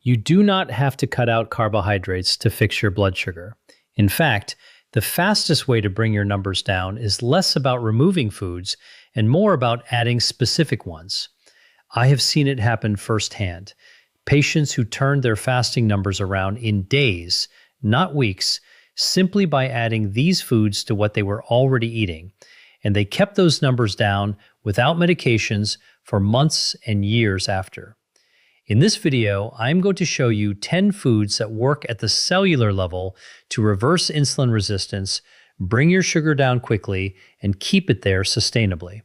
You do not have to cut out carbohydrates to fix your blood sugar. In fact, the fastest way to bring your numbers down is less about removing foods and more about adding specific ones. I have seen it happen firsthand. Patients who turned their fasting numbers around in days, not weeks, simply by adding these foods to what they were already eating. And they kept those numbers down without medications for months and years after. In this video, I'm going to show you 10 foods that work at the cellular level to reverse insulin resistance, bring your sugar down quickly, and keep it there sustainably.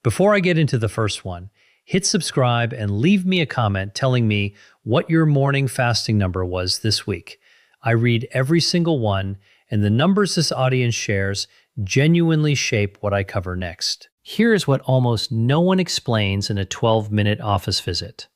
Before I get into the first one, hit subscribe and leave me a comment telling me what your morning fasting number was this week. I read every single one, and the numbers this audience shares genuinely shape what I cover next. Here's what almost no one explains in a 12-minute office visit.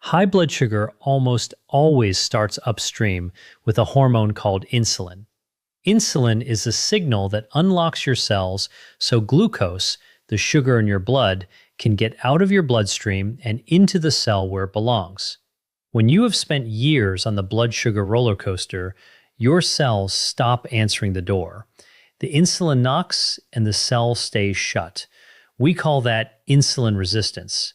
High blood sugar almost always starts upstream with a hormone called insulin. Insulin is a signal that unlocks your cells so glucose, the sugar in your blood, can get out of your bloodstream and into the cell where it belongs. When you have spent years on the blood sugar roller coaster, your cells stop answering the door. The insulin knocks and the cell stays shut. We call that insulin resistance.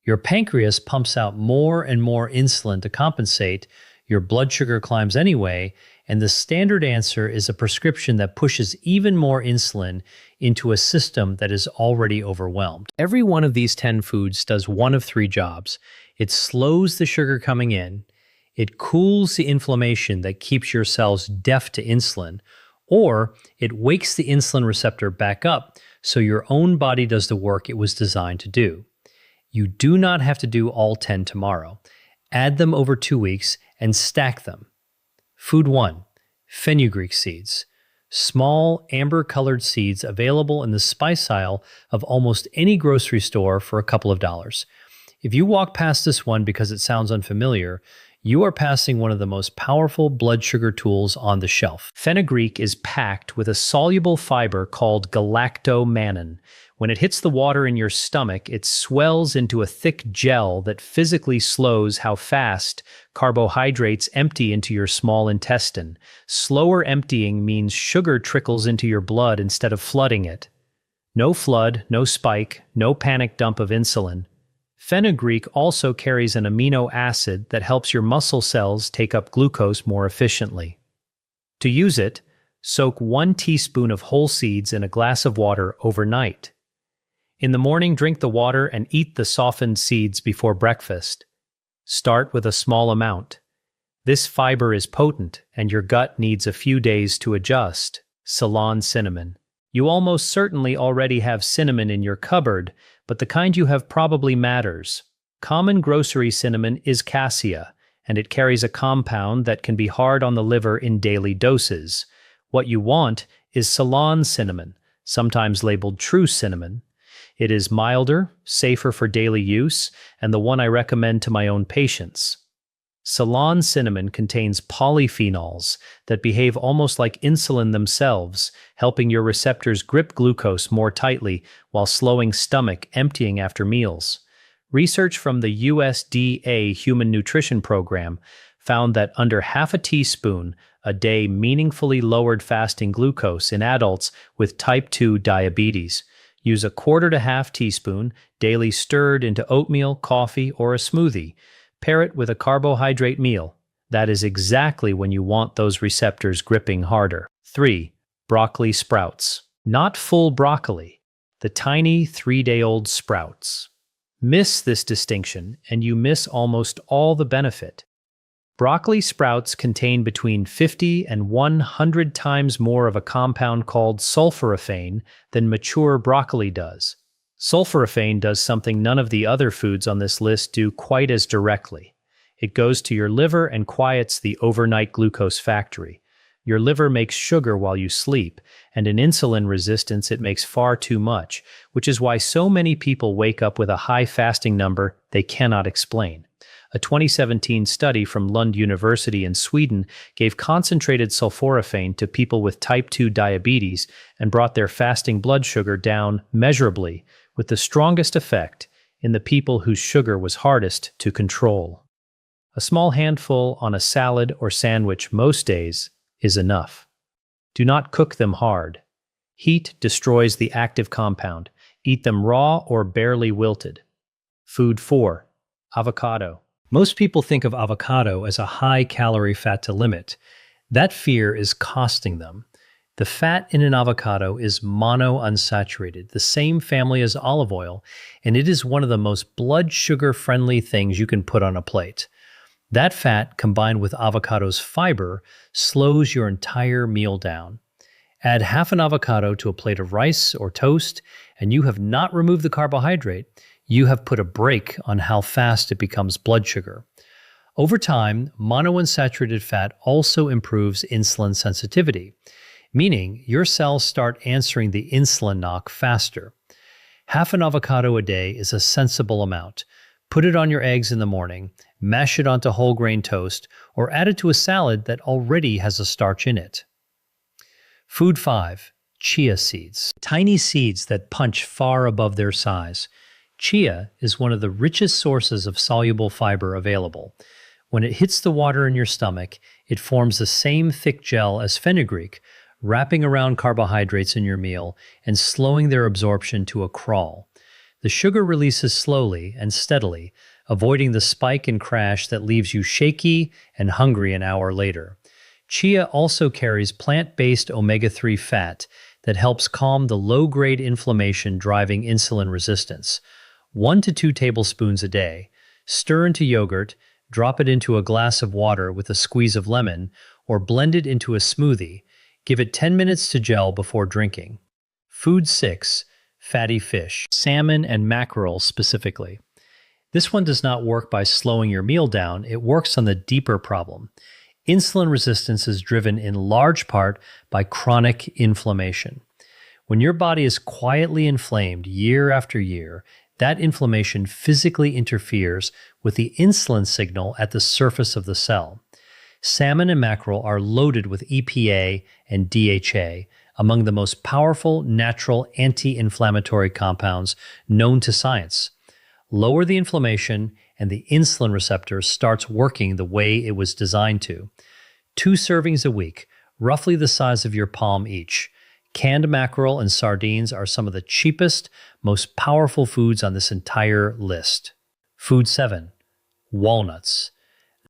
Your pancreas pumps out more and more insulin to compensate, your blood sugar climbs anyway, and the standard answer is a prescription that pushes even more insulin into a system that is already overwhelmed. Every one of these 10 foods does one of three jobs. It slows the sugar coming in, it cools the inflammation that keeps your cells deaf to insulin, or it wakes the insulin receptor back up so your own body does the work it was designed to do. You do not have to do all 10 tomorrow. Add them over 2 weeks and stack them. Food 1. Fenugreek seeds. Small, amber-colored seeds available in the spice aisle of almost any grocery store for a couple of dollars. If you walk past this one because it sounds unfamiliar, you are passing one of the most powerful blood sugar tools on the shelf. Fenugreek is packed with a soluble fiber called galactomannan. When it hits the water in your stomach, it swells into a thick gel that physically slows how fast carbohydrates empty into your small intestine. Slower emptying means sugar trickles into your blood instead of flooding it. No flood, no spike, no panic dump of insulin. Fenugreek also carries an amino acid that helps your muscle cells take up glucose more efficiently. To use it, soak 1 teaspoon of whole seeds in a glass of water overnight. In the morning, drink the water and eat the softened seeds before breakfast. Start with a small amount. This fiber is potent, and your gut needs a few days to adjust. Ceylon cinnamon. You almost certainly already have cinnamon in your cupboard, but the kind you have probably matters. Common grocery cinnamon is cassia, and it carries a compound that can be hard on the liver in daily doses. What you want is Ceylon cinnamon, sometimes labeled true cinnamon. It is milder, safer for daily use, and the one I recommend to my own patients. Ceylon cinnamon contains polyphenols that behave almost like insulin themselves, helping your receptors grip glucose more tightly while slowing stomach emptying after meals. Research from the USDA Human Nutrition Program found that under half a teaspoon a day meaningfully lowered fasting glucose in adults with type 2 diabetes. Use a 1/4 to 1/2 teaspoon daily stirred into oatmeal, coffee, or a smoothie. Pair it with a carbohydrate meal. That is exactly when you want those receptors gripping harder. 3. Broccoli sprouts. Not full broccoli, the tiny 3-day-old sprouts. Miss this distinction, and you miss almost all the benefit. Broccoli sprouts contain between 50 and 100 times more of a compound called sulforaphane than mature broccoli does. Sulforaphane does something none of the other foods on this list do quite as directly. It goes to your liver and quiets the overnight glucose factory. Your liver makes sugar while you sleep, and in insulin resistance it makes far too much, which is why so many people wake up with a high fasting number they cannot explain. A 2017 study from Lund University in Sweden gave concentrated sulforaphane to people with type 2 diabetes and brought their fasting blood sugar down measurably, with the strongest effect in the people whose sugar was hardest to control. A small handful on a salad or sandwich most days is enough. Do not cook them hard. Heat destroys the active compound. Eat them raw or barely wilted. Food 4. Avocado. Most people think of avocado as a high-calorie fat to limit. That fear is costing them. The fat in an avocado is monounsaturated, the same family as olive oil, and it is one of the most blood sugar-friendly things you can put on a plate. That fat, combined with avocado's fiber, slows your entire meal down. Add half an avocado to a plate of rice or toast, and you have not removed the carbohydrate. You have put a brake on how fast it becomes blood sugar. Over time, monounsaturated fat also improves insulin sensitivity, meaning your cells start answering the insulin knock faster. Half an avocado a day is a sensible amount. Put it on your eggs in the morning, mash it onto whole grain toast, or add it to a salad that already has a starch in it. Food 5. Chia seeds. Tiny seeds that punch far above their size. Chia is one of the richest sources of soluble fiber available. When it hits the water in your stomach, it forms the same thick gel as fenugreek, wrapping around carbohydrates in your meal and slowing their absorption to a crawl. The sugar releases slowly and steadily, avoiding the spike and crash that leaves you shaky and hungry an hour later. Chia also carries plant-based omega-3 fat that helps calm the low-grade inflammation driving insulin resistance. 1 to 2 tablespoons a day. Stir into yogurt, drop it into a glass of water with a squeeze of lemon, or blend it into a smoothie. Give it 10 minutes to gel before drinking. Food 6. Fatty fish. Salmon and mackerel specifically. This one does not work by slowing your meal down, it works on the deeper problem. Insulin resistance is driven in large part by chronic inflammation. When your body is quietly inflamed year after year, that inflammation physically interferes with the insulin signal at the surface of the cell. Salmon and mackerel are loaded with EPA and DHA, among the most powerful natural anti-inflammatory compounds known to science. Lower the inflammation, and the insulin receptor starts working the way it was designed to. 2 servings a week, roughly the size of your palm each. Canned mackerel and sardines are some of the cheapest, most powerful foods on this entire list. Food 7. Walnuts.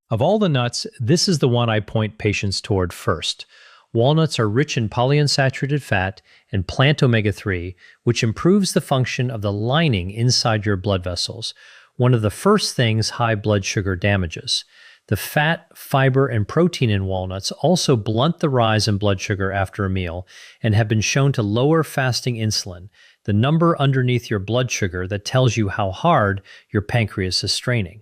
Of all the nuts, this is the one I point patients toward first. Walnuts are rich in polyunsaturated fat and plant omega-3, which improves the function of the lining inside your blood vessels, one of the first things high blood sugar damages. The fat, fiber, and protein in walnuts also blunt the rise in blood sugar after a meal and have been shown to lower fasting insulin, the number underneath your blood sugar that tells you how hard your pancreas is straining.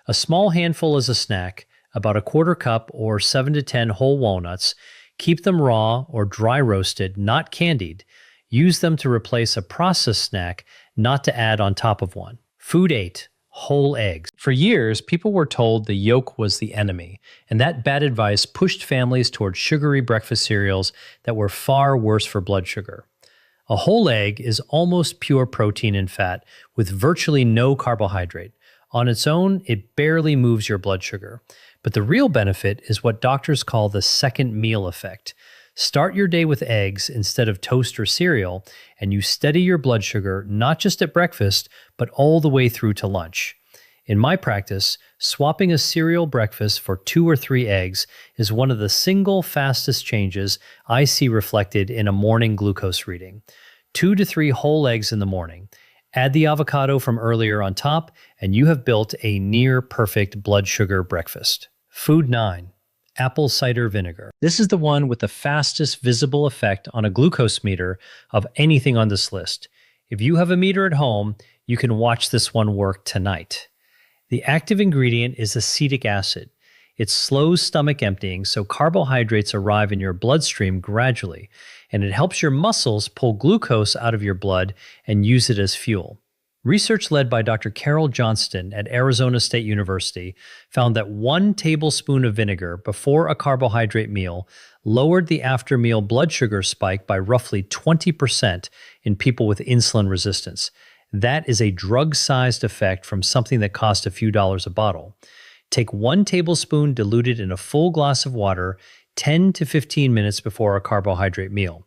A small handful as a snack, about a quarter cup or 7 to 10 whole walnuts. Keep them raw or dry roasted, not candied. Use them to replace a processed snack, not to add on top of one. Food 8. Whole eggs. For years, people were told the yolk was the enemy, and that bad advice pushed families toward sugary breakfast cereals that were far worse for blood sugar. A whole egg is almost pure protein and fat with virtually no carbohydrate. On its own, it barely moves your blood sugar. But the real benefit is what doctors call the second meal effect. Start your day with eggs instead of toast or cereal, and you steady your blood sugar not just at breakfast, but all the way through to lunch. In my practice, swapping a cereal breakfast for 2 or 3 eggs is one of the single fastest changes I see reflected in a morning glucose reading. 2 to 3 whole eggs in the morning. Add the avocado from earlier on top, and you have built a near-perfect blood sugar breakfast. Food 9. Apple cider vinegar. This is the one with the fastest visible effect on a glucose meter of anything on this list. If you have a meter at home, you can watch this one work tonight. The active ingredient is acetic acid. It slows stomach emptying, so carbohydrates arrive in your bloodstream gradually, and it helps your muscles pull glucose out of your blood and use it as fuel. Research led by Dr. Carol Johnston at Arizona State University found that 1 tablespoon of vinegar before a carbohydrate meal lowered the after-meal blood sugar spike by roughly 20% in people with insulin resistance. That is a drug-sized effect from something that cost a few dollars a bottle. Take 1 tablespoon diluted in a full glass of water 10 to 15 minutes before a carbohydrate meal.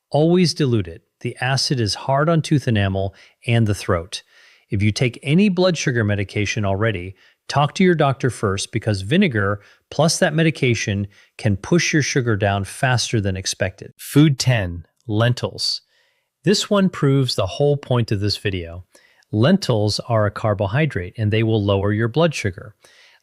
Always dilute it. The acid is hard on tooth enamel and the throat. If you take any blood sugar medication already, talk to your doctor first because vinegar plus that medication can push your sugar down faster than expected. Food 10. Lentils. This one proves the whole point of this video. Lentils are a carbohydrate and they will lower your blood sugar.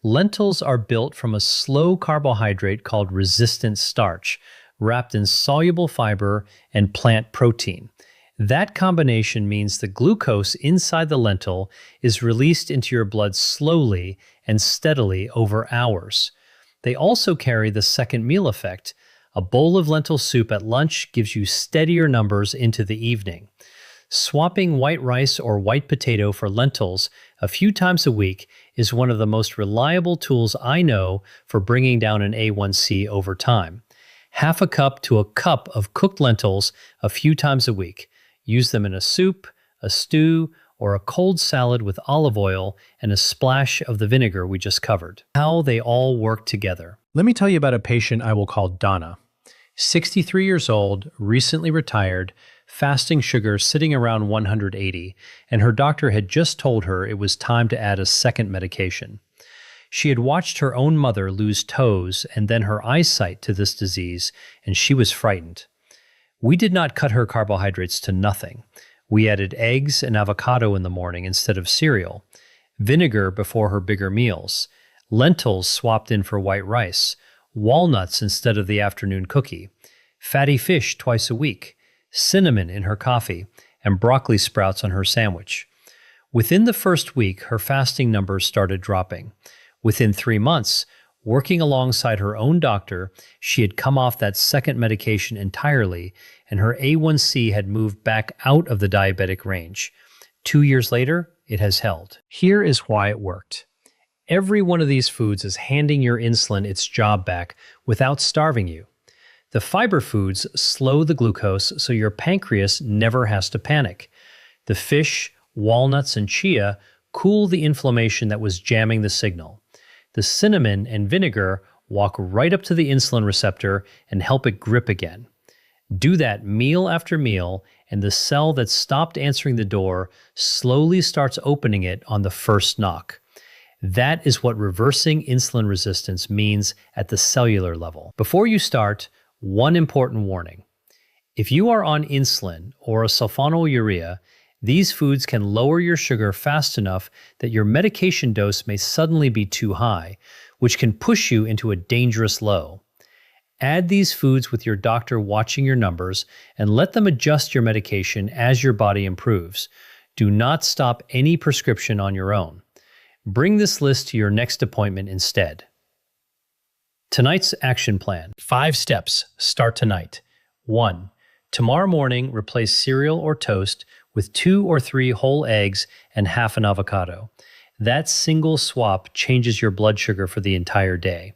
Lentils are built from a slow carbohydrate called resistant starch, wrapped in soluble fiber and plant protein. That combination means the glucose inside the lentil is released into your blood slowly and steadily over hours. They also carry the second meal effect. A bowl of lentil soup at lunch gives you steadier numbers into the evening. Swapping white rice or white potato for lentils a few times a week is one of the most reliable tools I know for bringing down an A1C over time. Half a cup to a cup of cooked lentils a few times a week. Use them in a soup, a stew, or a cold salad with olive oil and a splash of the vinegar we just covered. How they all work together. Let me tell you about a patient I will call Donna. 63 years old, recently retired, fasting sugar sitting around 180, and her doctor had just told her it was time to add a second medication. She had watched her own mother lose toes and then her eyesight to this disease, and she was frightened. We did not cut her carbohydrates to nothing. We added eggs and avocado in the morning instead of cereal, vinegar before her bigger meals, lentils swapped in for white rice, walnuts instead of the afternoon cookie, fatty fish twice a week, cinnamon in her coffee, and broccoli sprouts on her sandwich. Within the first week, her fasting numbers started dropping. Within 3 months, working alongside her own doctor, she had come off that second medication entirely, and her A1C had moved back out of the diabetic range. 2 years later, it has held. Here is why it worked. Every one of these foods is handing your insulin its job back without starving you. The fiber foods slow the glucose so your pancreas never has to panic. The fish, walnuts, and chia cool the inflammation that was jamming the signal. The cinnamon and vinegar walk right up to the insulin receptor and help it grip again. Do that meal after meal, and the cell that stopped answering the door slowly starts opening it on the first knock. That is what reversing insulin resistance means at the cellular level. Before you start, one important warning. If you are on insulin or a sulfonylurea, these foods can lower your sugar fast enough that your medication dose may suddenly be too high, which can push you into a dangerous low. Add these foods with your doctor watching your numbers and let them adjust your medication as your body improves. Do not stop any prescription on your own. Bring this list to your next appointment instead. Tonight's action plan. 5 steps. Start tonight. 1. Tomorrow morning, replace cereal or toast with 2 or 3 whole eggs and half an avocado. That single swap changes your blood sugar for the entire day.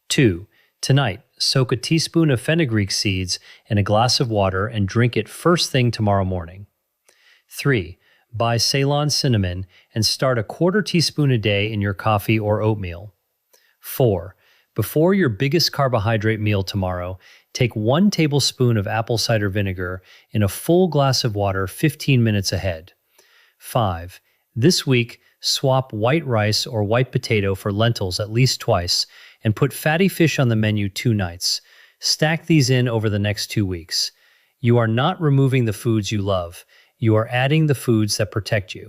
2. Tonight, soak a teaspoon of fenugreek seeds in a glass of water and drink it first thing tomorrow morning. 3. Buy Ceylon cinnamon and start a 1/4 teaspoon a day in your coffee or oatmeal. 4. Before your biggest carbohydrate meal tomorrow, take 1 tablespoon of apple cider vinegar in a full glass of water 15 minutes ahead. 5. This week, swap white rice or white potato for lentils at least twice and put fatty fish on the menu 2 nights. Stack these in over the next 2 weeks. You are not removing the foods you love. You are adding the foods that protect you.